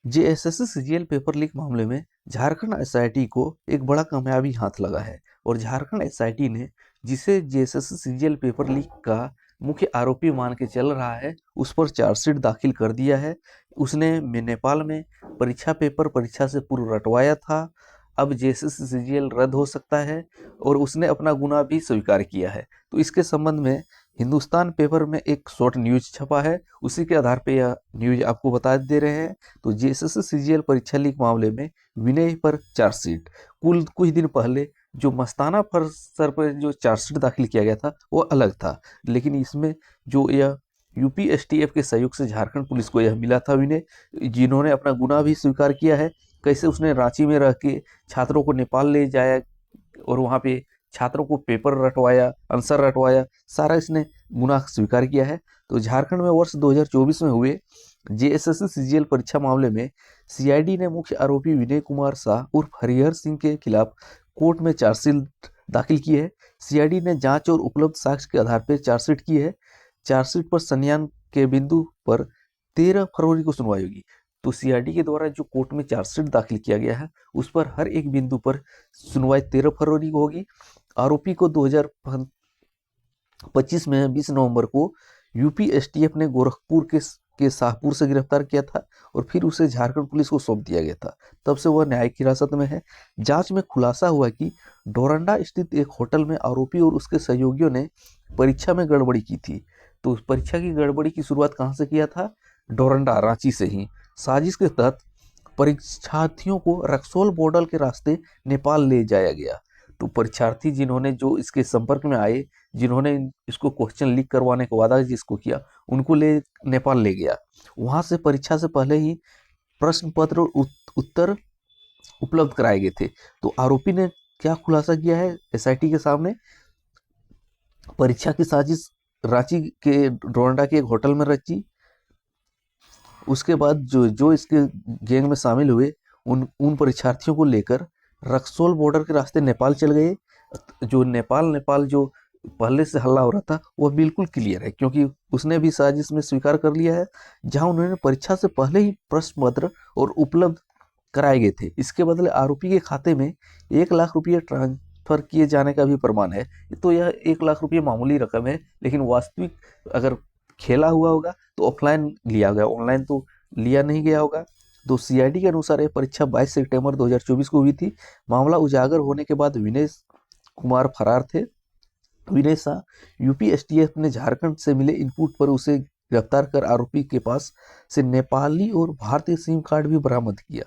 JSSC CGL paper leak मामले में Jharkhand SIT को एक बड़ा कामयाबी हाथ लगा है और झारखंड एसआईटी ने जिसे जेएसएससी सीजीएल पेपर लीक का मुख्य आरोपी मान के चल रहा है उस पर चार्जशीट दाखिल कर दिया है। उसने नेपाल में परीक्षा से पूर्व रटवाया था। अब जेएसएससी सीजीएल रद्द हो सकता है और उसने अपना गुनाह भी स्वीकार किया है। तो इसके संबंध में हिंदुस्तान पेपर में एक शॉर्ट न्यूज छपा है, उसी के आधार पे यह न्यूज आपको बता दे रहे हैं। तो जेएसएससी सीजीएल परीक्षा लीक मामले में विनय पर चार्जशीट। कुल कुछ दिन पहले जो मस्ताना सर पर जो चार्जशीट दाखिल किया गया था वो अलग था, लेकिन इसमें जो यह यूपी एसटीएफ के सहयोग से झारखंड पुलिस को यह मिला था विनय, जिन्होंने अपना गुनाह भी स्वीकार किया है। कैसे उसने रांची में रह के छात्रों को नेपाल ले जाया और वहाँ पे छात्रों को पेपर रटवाया, आंसर रटवाया, सारा इसने गुनाह स्वीकार किया है। तो झारखंड में वर्ष 2024 में हुए जेएसएससी सीजीएल परीक्षा मामले में सीआईडी ने मुख्य आरोपी विनय कुमार शाह उर्फ हरिहर सिंह के खिलाफ कोर्ट में चार्जशीट दाखिल की है। सीआईडी ने जांच और उपलब्ध साक्ष्य के आधार पर चार्जशीट की है। चार्जशीट पर संज्ञान के बिंदु पर 13 फरवरी को सुनवाई होगी। तो सीआईडी के द्वारा जो कोर्ट में चार्जशीट दाखिल किया गया है उस पर हर एक बिंदु पर सुनवाई 13 फरवरी को होगी। आरोपी को 2025 में 20 नवंबर को यूपी एसटीएफ ने गोरखपुर के शाहपुर से गिरफ्तार किया था और फिर उसे झारखंड पुलिस को सौंप दिया गया था। तब से वह न्यायिक हिरासत में है। जांच में खुलासा हुआ कि डोरंडा स्थित एक होटल में आरोपी और उसके सहयोगियों ने परीक्षा में गड़बड़ी की थी। तो उस परीक्षा की गड़बड़ी की शुरुआत कहाँ से किया था? डोरंडा, रांची से ही। साजिश के तहत परीक्षार्थियों को रक्सौल बॉर्डर के रास्ते नेपाल ले जाया गया। तो परीक्षार्थी जिन्होंने जो इसके संपर्क में आए, जिन्होंने इसको क्वेश्चन लीक करवाने का वादा जिसको किया, उनको नेपाल ले गया। वहां से परीक्षा से पहले ही प्रश्न पत्र और उत्तर उपलब्ध कराए गए थे। तो आरोपी ने क्या खुलासा किया है एसआईटी के सामने? परीक्षा की साजिश रांची के डोरंडा के एक होटल में रची। उसके बाद जो इसके गैंग में शामिल हुए उन परीक्षार्थियों को लेकर रक्सौल बॉर्डर के रास्ते नेपाल चल गए। जो नेपाल जो पहले से हल्ला हो रहा था वह बिल्कुल क्लियर है, क्योंकि उसने भी साजिश में स्वीकार कर लिया है। जहां उन्होंने परीक्षा से पहले ही प्रश्न पत्र और उपलब्ध कराए गए थे। इसके बदले आरोपी के खाते में 1 लाख रुपये ट्रांसफर किए जाने का भी प्रमाण है। तो यह 1 लाख रुपये मामूली रकम है, लेकिन वास्तविक अगर खेला हुआ होगा तो ऑफलाइन लिया गया, ऑनलाइन तो लिया नहीं गया होगा। तो सीआईडी के अनुसार यह परीक्षा 22 सितंबर 2024 को हुई थी। मामला उजागर होने के बाद विनय कुमार फरार थे। विनय शाह यूपी एसटीएफ ने झारखंड से मिले इनपुट पर उसे गिरफ्तार कर आरोपी के पास से नेपाली और भारतीय सिम कार्ड भी बरामद किया।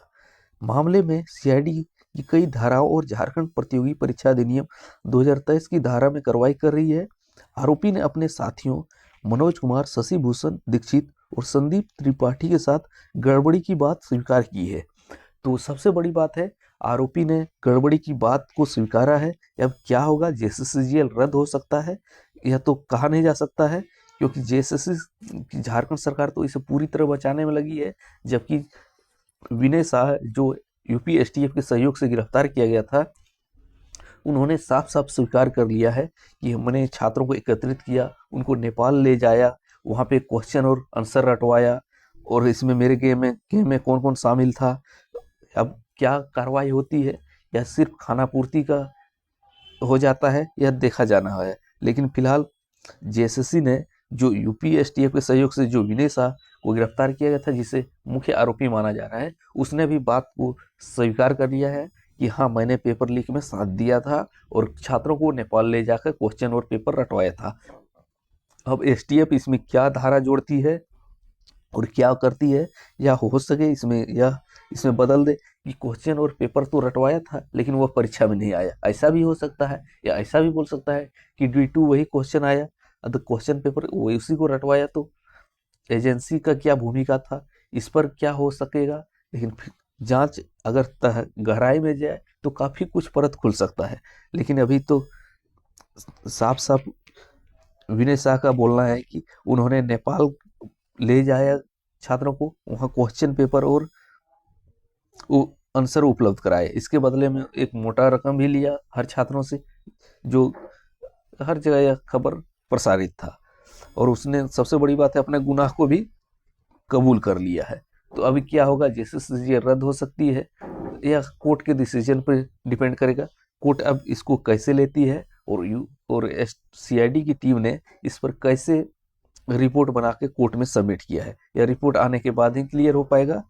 मामले में सीआईडी की कई धाराओं और झारखंड प्रतियोगी परीक्षा अधिनियम 2023 की धारा में कार्रवाई कर रही है। आरोपी ने अपने साथियों मनोज कुमार, शशि भूषण दीक्षित और संदीप त्रिपाठी के साथ गड़बड़ी की बात स्वीकार की है। तो सबसे बड़ी बात है, आरोपी ने गड़बड़ी की बात को स्वीकारा है। अब क्या होगा? जेएसएससी रद्द हो सकता है, यह तो कहा नहीं जा सकता है, क्योंकि जेएसएससी की झारखंड सरकार तो इसे पूरी तरह बचाने में लगी है। जबकि विनय शाह जो यूपी एसटीएफ के सहयोग से गिरफ्तार किया गया था, उन्होंने साफ साफ स्वीकार कर लिया है कि हमने छात्रों को एकत्रित किया, उनको नेपाल ले जाया, वहाँ पे क्वेश्चन और आंसर रटवाया, और इसमें मेरे गेम में कौन कौन शामिल था। अब क्या कार्रवाई होती है, या सिर्फ खाना पूर्ति का हो जाता है, यह देखा जाना है। लेकिन फिलहाल जेएसएससी ने जो यूपी एसटीएफ के सहयोग से जो विनय शाह को गिरफ्तार किया गया था, जिसे मुख्य आरोपी माना जा रहा है, उसने भी बात को स्वीकार कर लिया है कि हाँ, मैंने पेपर लीक में साथ दिया था और छात्रों को नेपाल ले जाकर क्वेश्चन और पेपर रटवाया था। अब एसटीएफ इसमें क्या धारा जोड़ती है और क्या करती है, या हो सके इसमें बदल दे कि क्वेश्चन और पेपर तो रटवाया था लेकिन वह परीक्षा में नहीं आया, ऐसा भी हो सकता है। या ऐसा भी बोल सकता है कि D2 वही क्वेश्चन आया, अब क्वेश्चन पेपर वही उसी को रटवाया। तो एजेंसी का क्या भूमिका था, इस पर क्या हो सकेगा। लेकिन जांच अगर गहराई में जाए तो काफी कुछ परत खुल सकता है। लेकिन अभी तो साफ साफ विनय शाह का बोलना है कि उन्होंने नेपाल ले जाया छात्रों को, वहाँ क्वेश्चन पेपर और आंसर उपलब्ध कराए। इसके बदले में एक मोटा रकम भी लिया हर छात्रों से, जो हर जगह यह खबर प्रसारित था। और उसने सबसे बड़ी बात है अपने गुनाह को भी कबूल कर लिया है। तो तो अभी क्या होगा, जैसे रद्द हो सकती है या कोर्ट के डिसीजन पर डिपेंड करेगा, कोर्ट अब इसको कैसे लेती है, और सीआईडी की टीम ने इस पर कैसे रिपोर्ट बना के कोर्ट में सबमिट किया है। यह रिपोर्ट आने के बाद ही क्लियर हो पाएगा